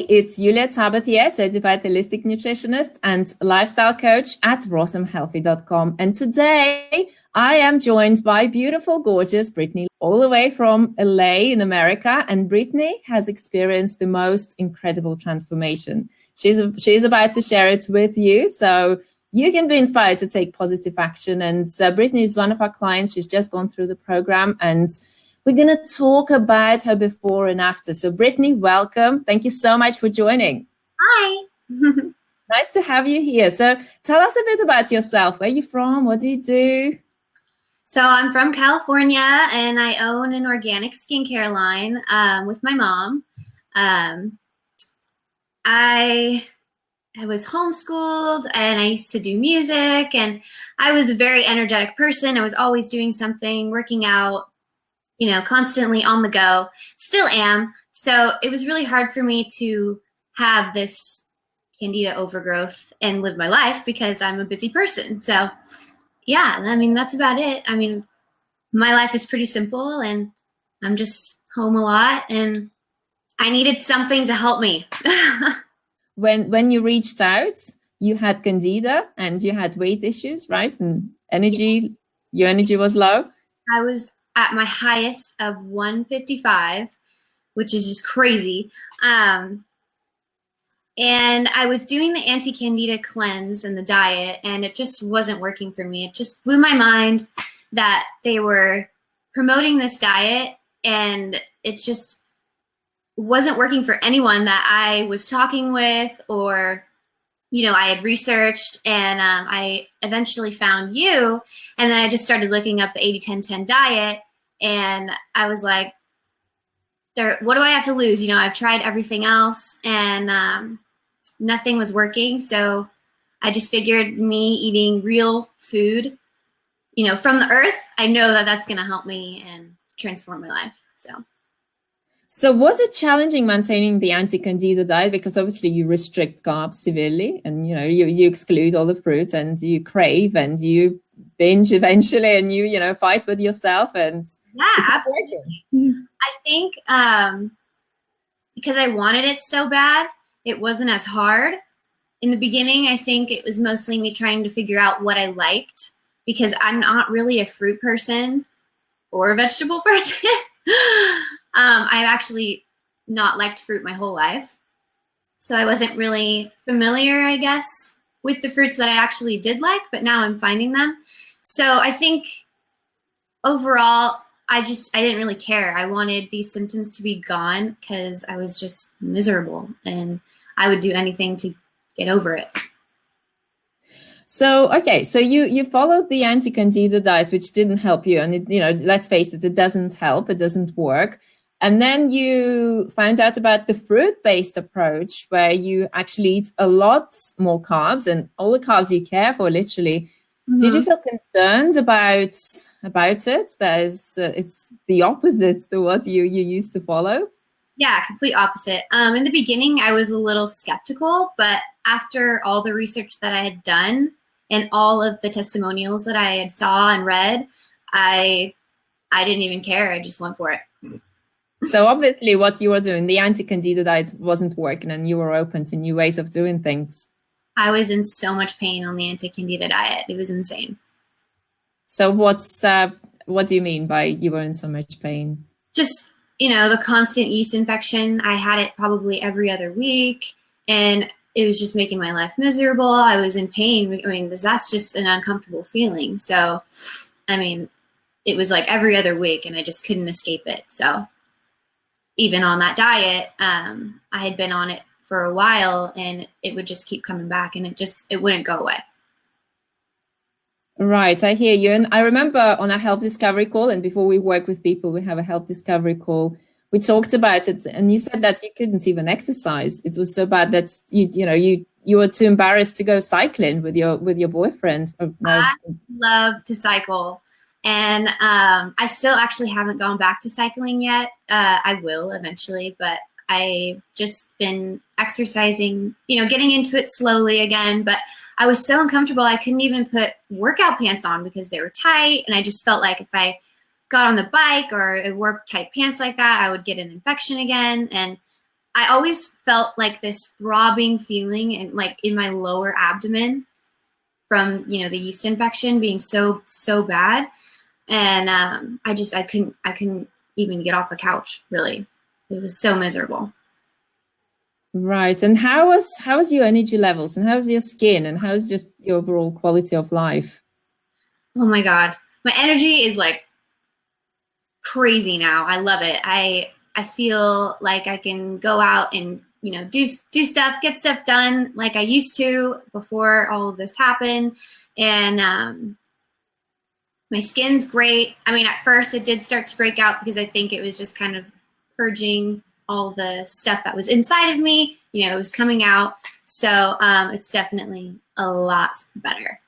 it's Julia Tabet here, certified holistic nutritionist and lifestyle coach at rossomhealthy.com. And today I am joined by beautiful, gorgeous Brittney, all the way from LA in America. And Brittney has experienced the most incredible transformation. She's about to share it with you, so you can be inspired to take positive action. And Brittney is one of our clients. She's just gone through the program, and we're going to talk about her before and after. So Brittney, welcome. Thank you so much for joining. Hi. Nice to have you here. So tell us a bit about yourself. Where are you from? What do you do? So I'm from California, and I own an organic skincare line with my mom. I was homeschooled, and I used to do music, and I was a very energetic person. I was always doing something, working out, constantly on the go. Still am. So it was really hard for me to have this Candida overgrowth and live my life because I'm a busy person. So yeah, that's about it. My life is pretty simple, and I'm just home a lot, and I needed something to help me. When you reached out, you had Candida and you had weight issues, right? And your energy was low? I was at my highest of 155, which is just crazy. And I was doing the anti-Candida cleanse and the diet, and it just wasn't working for me. It just blew my mind that they were promoting this diet, and it just wasn't working for anyone that I was talking with, or I had researched, and I eventually found you, and then I just started looking up the 80-10-10 diet, and I was like, what do I have to lose? I've tried everything else, and nothing was working. So I just figured me eating real food, from the earth, I know that that's going to help me and transform my life. So was it challenging maintaining the anti-Candida diet? Because obviously you restrict carbs severely, and you exclude all the fruit, and you crave, and you binge eventually, and you fight with yourself, and yeah, absolutely. I think because I wanted it so bad, it wasn't as hard. In the beginning, I think it was mostly me trying to figure out what I liked, because I'm not really a fruit person or a vegetable person. I've actually not liked fruit my whole life. So I wasn't really familiar, I guess, with the fruits that I actually did like, but now I'm finding them. So I think overall, I didn't really care. I wanted these symptoms to be gone because I was just miserable, and I would do anything to get over it. So, okay, so you followed the anti-Candida diet, which didn't help you. And, let's face it doesn't help. It doesn't work. And then you found out about the fruit-based approach, where you actually eat a lot more carbs, and all the carbs you care for, literally. Mm-hmm. Did you feel concerned about it? It's the opposite to what you used to follow? Yeah, complete opposite. In the beginning, I was a little skeptical, but after all the research that I had done and all of the testimonials that I had saw and read, I didn't even care. I just went for it. So obviously what you were doing, the anti-Candida diet, wasn't working, and you were open to new ways of doing things. I was in so much pain on the anti-Candida diet. It was insane. So what do you mean by you were in so much pain? Just, the constant yeast infection. I had it probably every other week, and it was just making my life miserable. I was in pain. That's just an uncomfortable feeling. So, it was like every other week, and I just couldn't escape it. So even on that diet, I had been on it for a while, and it would just keep coming back, and it wouldn't go away. Right, I hear you. And I remember on a health discovery call, and before we work with people, we have a health discovery call. We talked about it, and you said that you couldn't even exercise. It was so bad that you were too embarrassed to go cycling with your boyfriend. I love to cycle, and I still actually haven't gone back to cycling yet. I will eventually, but I've just been exercising, getting into it slowly again. But I was so uncomfortable, I couldn't even put workout pants on because they were tight, and I just felt like if I got on the bike or wore tight pants like that, I would get an infection again. And I always felt like this throbbing feeling in my lower abdomen from, the yeast infection being so bad. And I couldn't even get off the couch, really. It was so miserable. Right. And how was your energy levels, and how's your skin, and how's just the overall quality of life? Oh my God. My energy is like crazy now. I love it. I feel like I can go out and, do stuff, get stuff done like I used to before all of this happened. And my skin's great. I mean, at first it did start to break out because I think it was just kind of purging all the stuff that was inside of me. It was coming out. So it's definitely a lot better.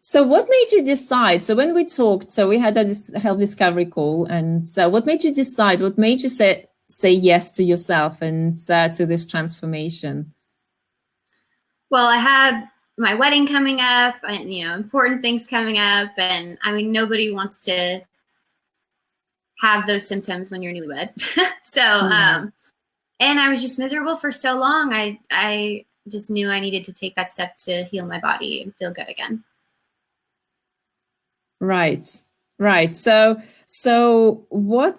So what made you decide? So when we talked, so we had a health discovery call, and so what made you decide? What made you say yes to yourself and to this transformation? Well, I had my wedding coming up, and important things coming up, and I mean, nobody wants to have those symptoms when you're newlywed. So, and I was just miserable for so long. I just knew I needed to take that step to heal my body and feel good again. Right. So what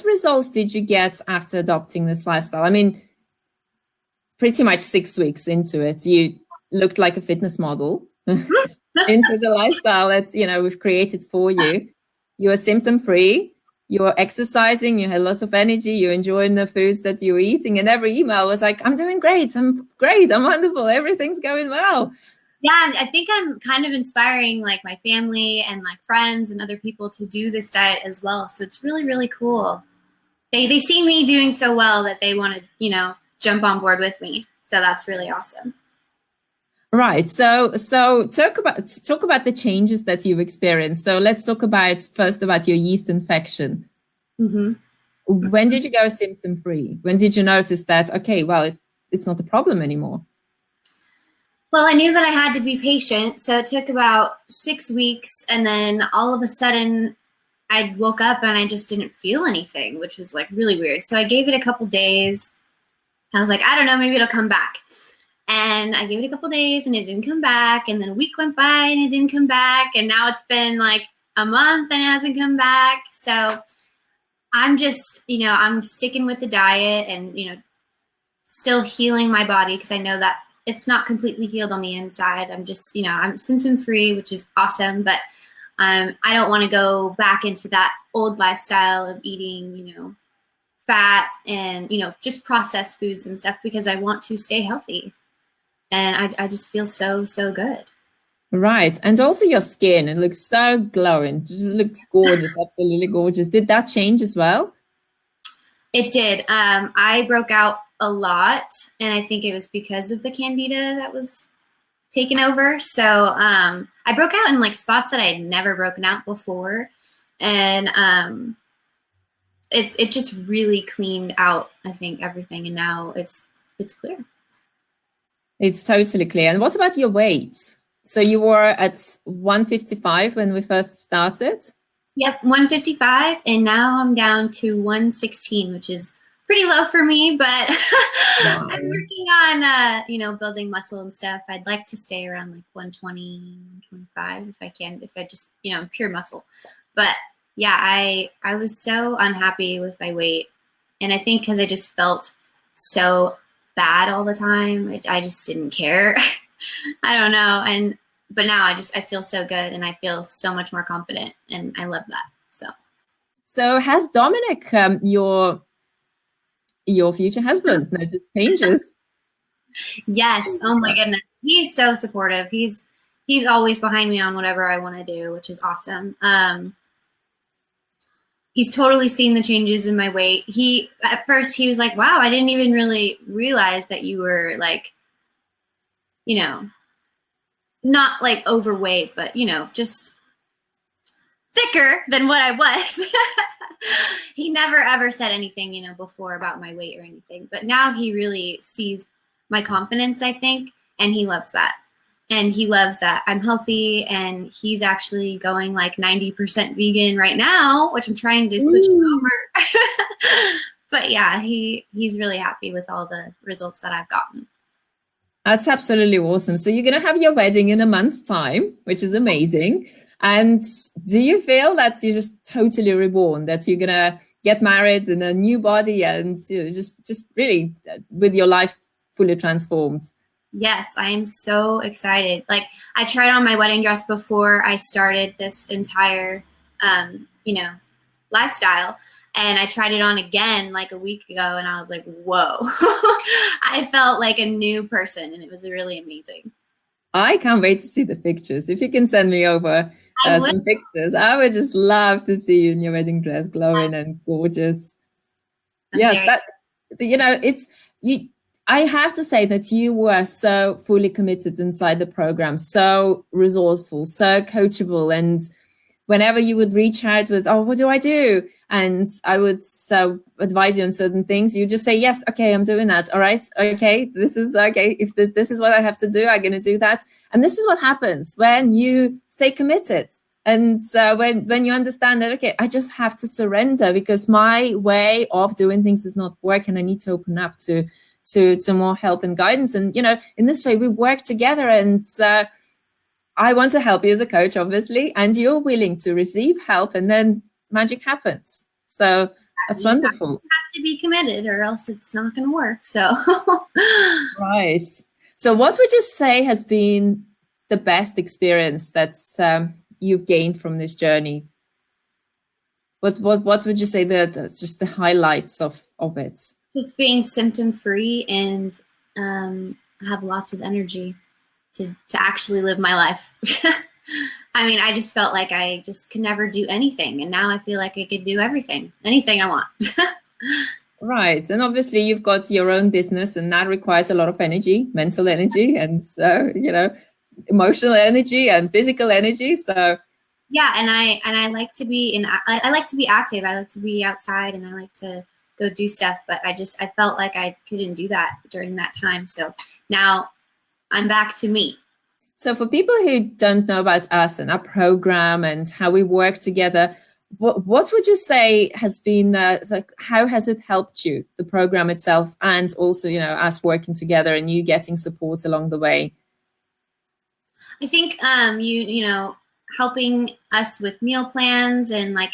results did you get after adopting this lifestyle? I mean, pretty much 6 weeks into it, you looked like a fitness model into the lifestyle that, we've created for you. You are symptom-free, you're exercising, you had lots of energy, you're enjoying the foods that you're eating, and every email was like, I'm doing great, I'm wonderful, everything's going well. Yeah, I think I'm kind of inspiring like my family and like friends and other people to do this diet as well. So it's really, really cool. They see me doing so well that they want to, jump on board with me. So that's really awesome. Right. So talk about the changes that you've experienced. So let's talk first about your yeast infection. Mm-hmm. When did you go symptom-free? When did you notice that, okay, well, it's not a problem anymore? Well, I knew that I had to be patient, so it took about 6 weeks, and then all of a sudden I woke up and I just didn't feel anything, which was like really weird. So I gave it a couple days. I was like, I don't know, maybe it'll come back. And I gave it a couple days and it didn't come back, and then a week went by and it didn't come back, and now it's been like a month and it hasn't come back. So I'm just, I'm sticking with the diet and, still healing my body because I know that it's not completely healed on the inside. I'm just, I'm symptom-free, which is awesome, but I don't want to go back into that old lifestyle of eating, fat and, just processed foods and stuff because I want to stay healthy. And I just feel so good. Right. And also your skin, it looks so glowing. It just looks gorgeous, absolutely gorgeous. Did that change as well? It did. I broke out a lot, and I think it was because of the Candida that was taken over. So I broke out in like spots that I had never broken out before, and it just really cleaned out, I think, everything, and now it's clear. It's totally clear. And what about your weight? So you were at 155 when we first started? Yep, 155, and now I'm down to 116, which is pretty low for me, but wow. I'm working on, building muscle and stuff. I'd like to stay around like 120, 125 if I can, if I just, pure muscle. But yeah, I was so unhappy with my weight. And I think because I just felt so bad all the time, I just didn't care. I don't know. But now I feel so good and I feel so much more confident, and I love that. So has Dominic, your future husband, noticed changes? Yes. Oh my goodness. He's so supportive. He's always behind me on whatever I want to do, which is awesome. He's totally seen the changes in my weight. At first he was like, wow, I didn't even really realize that you were like, not like overweight, but, just thicker than what I was. He never ever said anything, before about my weight or anything. But now he really sees my confidence, I think, and he loves that. And he loves that I'm healthy, and he's actually going like 90% vegan right now, which I'm trying to switch him over. But yeah, he's really happy with all the results that I've gotten. That's absolutely awesome. So you're going to have your wedding in a month's time, which is amazing. And do you feel that you're just totally reborn, that you're going to get married in a new body and just really with your life fully transformed? Yes, I am so excited. Like, I tried on my wedding dress before I started this entire, lifestyle. And I tried it on again like a week ago, and I was like, whoa. I felt like a new person, and it was really amazing. I can't wait to see the pictures. If you can send me over some pictures, I would just love to see you in your wedding dress, glowing and gorgeous. Yes, it's you. I have to say that you were so fully committed inside the program, so resourceful, so coachable, and whenever you would reach out with, oh, what do I do? And I would advise you on certain things. You just say, yes, okay, I'm doing that. All right, okay, this is okay. If this is what I have to do, I'm going to do that. And this is what happens when you stay committed. And when you understand that, okay, I just have to surrender because my way of doing things does not work, and I need to open up to more help and guidance. And in this way, we work together. And I want to help you as a coach, obviously, and you're willing to receive help, and then magic happens. So that's wonderful. You have to be committed, or else it's not going to work. So right. So what would you say has been the best experience that's you've gained from this journey? What would you say that's just the highlights of it? Just being symptom free and have lots of energy to actually live my life. I mean, I just felt like I just could never do anything. And now I feel like I could do everything, anything I want. Right. And obviously you've got your own business, and that requires a lot of energy, mental energy, and emotional energy and physical energy. So yeah, and I like to be I like to be active. I like to be outside, and I like to go do stuff, but I felt like I couldn't do that during that time. So now I'm back to me. So for people who don't know about us and our program and how we work together, what would you say has been how has it helped you, the program itself, and also us working together and you getting support along the way? I think helping us with meal plans and like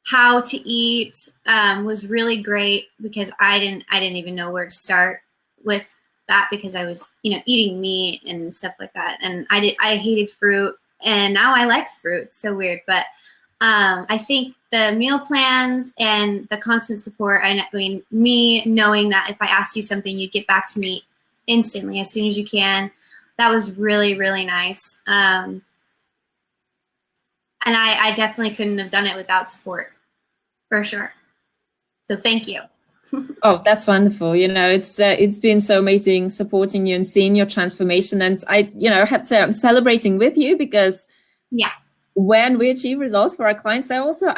how to eat was really great, because I didn't even know where to start with that, because I was eating meat and stuff like that, and I hated fruit, and now I like fruit. It's so weird, but I think the meal plans and the constant support, I mean, me knowing that if I asked you something, you'd get back to me instantly as soon as you can, that was really, really nice. And I definitely couldn't have done it without support, for sure. So thank you. Oh, that's wonderful. It's been so amazing supporting you and seeing your transformation. And I have to say I'm celebrating with you, because when we achieve results for our clients, they're also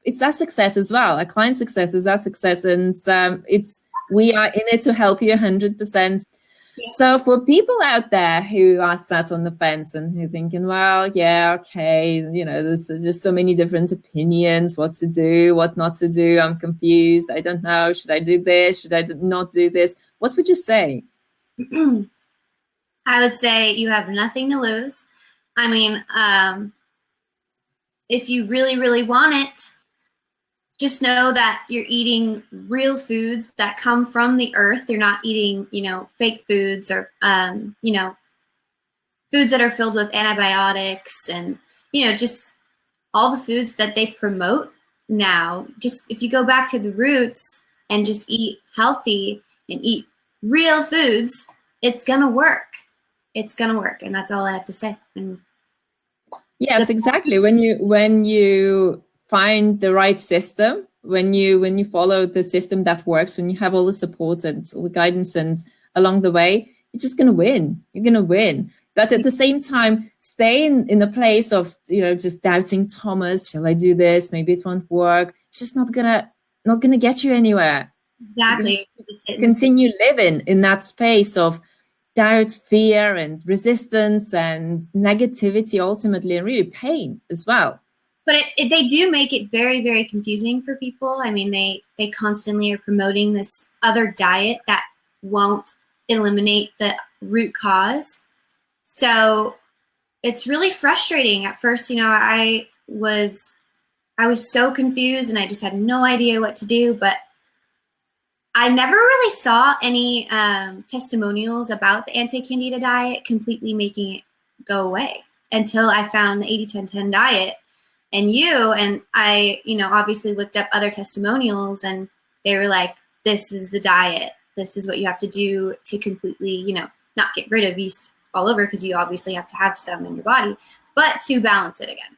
it's our success as well. Our client success is our success. And we are in it to help you 100%. Yeah. So for people out there who are sat on the fence and who are thinking, well, yeah, okay, there's just so many different opinions, what to do, what not to do. I'm confused. I don't know. Should I do this? Should I not do this? What would you say? I would say you have nothing to lose. I mean, if you really, really want it, just know that you're eating real foods that come from the earth. You're not eating, fake foods or, foods that are filled with antibiotics and, just all the foods that they promote now. Just if you go back to the roots and just eat healthy and eat real foods, it's going to work. It's going to work. And that's all I have to say. And yes, exactly. When you find the right system, when you follow the system that works, when you have all the support and all the guidance and along the way, you're just going to win. You're going to win. But at the same time, stay in a place of, just doubting Thomas. Shall I do this? Maybe it won't work. It's just not gonna get you anywhere. Exactly. Continue living in that space of doubt, fear, and resistance and negativity ultimately, and really pain as well. But they do make it very, very confusing for people. I mean, they constantly are promoting this other diet that won't eliminate the root cause. So it's really frustrating. At first, I was so confused and I just had no idea what to do. But I never really saw any testimonials about the anti-Candida diet completely making it go away until I found the 80-10-10 diet. And I, obviously looked up other testimonials and they were like, this is the diet. This is what you have to do to completely, not get rid of yeast all over, because you obviously have to have some in your body, but to balance it again.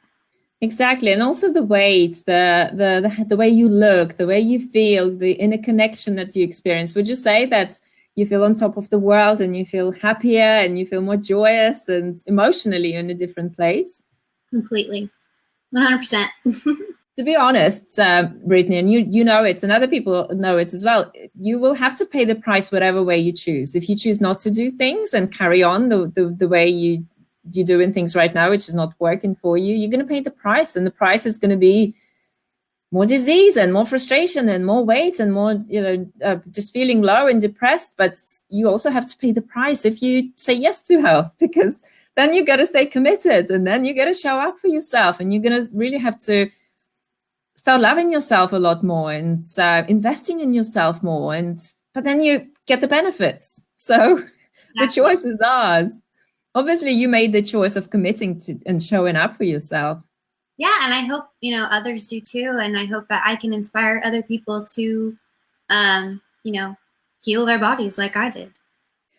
Exactly. And also the weight, the way you look, the way you feel, the inner connection that you experience. Would you say that you feel on top of the world and you feel happier and you feel more joyous and emotionally in a different place? Completely. 100%. To be honest, Brittney, and you know it, and other people know it as well, you will have to pay the price whatever way you choose. If you choose not to do things and carry on the way you're doing things right now, which is not working for you, you're going to pay the price. And the price is going to be more disease and more frustration and more weight and more, just feeling low and depressed. But you also have to pay the price if you say yes to health, because then you got to stay committed and then you got to show up for yourself, and you're going to really have to start loving yourself a lot more and investing in yourself more. But then you get the benefits. So the choice is ours. Obviously, you made the choice of committing to and showing up for yourself. Yeah, and I hope, others do too. And I hope that I can inspire other people to, heal their bodies like I did.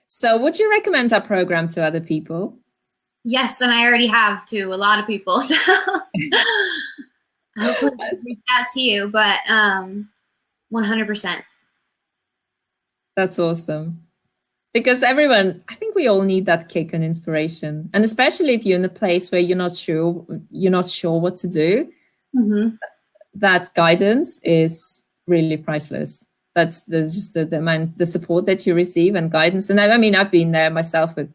So would you recommend our program to other people? Yes, and I already have to a lot of people. So hopefully I'll reach out to you, but 100%. That's awesome. Because everyone, I think we all need that kick and inspiration. And especially if you're in a place where you're not sure what to do, that guidance is really priceless. That's just the support that you receive and guidance. And I've been there myself with,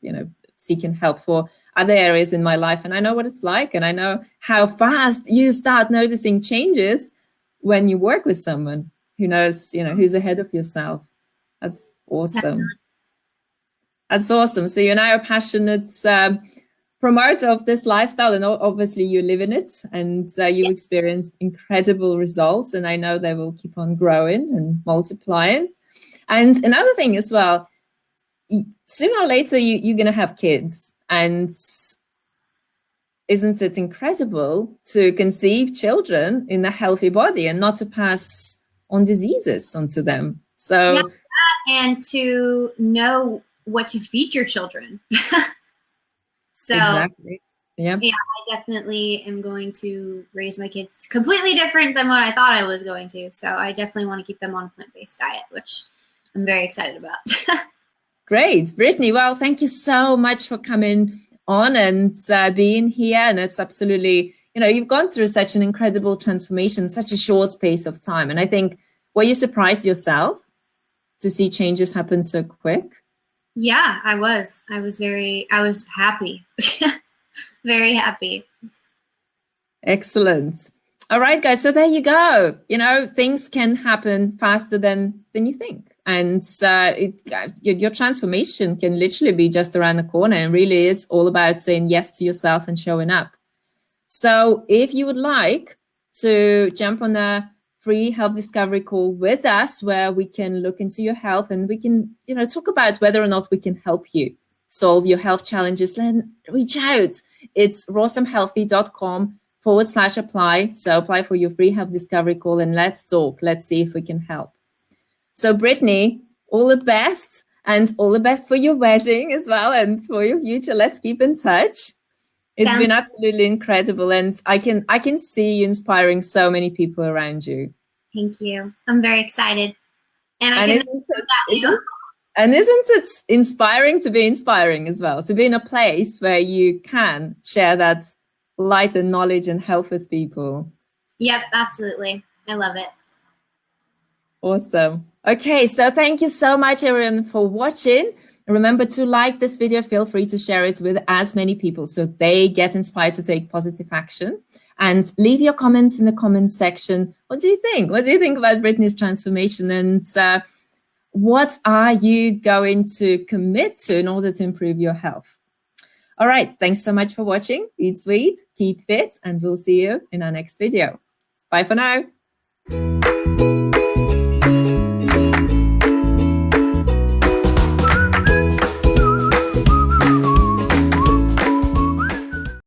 seeking help for other areas in my life. And I know what it's like. And I know how fast you start noticing changes when you work with someone who knows, who's ahead of yourself. That's awesome. That's awesome. So you're now a passionate promoter of this lifestyle, and obviously you live in it, and you experienced incredible results. And I know they will keep on growing and multiplying. And another thing as well, sooner or later you're going to have kids. And isn't it incredible to conceive children in a healthy body and not to pass on diseases onto them? So, and to know what to feed your children. So exactly. Yeah, I definitely am going to raise my kids completely different than what I thought I was going to. So I definitely want to keep them on a plant-based diet, which I'm very excited about. Great. Brittney, well, thank you so much for coming on and being here. And it's absolutely, you've gone through such an incredible transformation, such a short space of time. And I think, were you surprised yourself to see changes happen so quick? Yeah, I was. I was happy. Very happy. Excellent. All right, guys. So there you go. Things can happen faster than you think. And your transformation can literally be just around the corner, and really is all about saying yes to yourself and showing up. So if you would like to jump on a free health discovery call with us, where we can look into your health and we can, talk about whether or not we can help you solve your health challenges, then reach out. It's rosamhealthy.com/apply. So apply for your free health discovery call and let's talk. Let's see if we can help. So Brittney, all the best, and all the best for your wedding as well and for your future. Let's keep in touch. It's been absolutely incredible, and I can see you inspiring so many people around you. Thank you. I'm very excited. And isn't it inspiring to be inspiring as well, to be in a place where you can share that light and knowledge and health with people? Yep, absolutely. I love it. Awesome. Okay, so thank you so much, everyone, for watching. Remember to like this video. Feel free to share it with as many people so they get inspired to take positive action. And leave your comments in the comments section. What do you think? What do you think about Brittney's transformation? And what are you going to commit to in order to improve your health? All right. Thanks so much for watching. Eat sweet, keep fit, and we'll see you in our next video. Bye for now.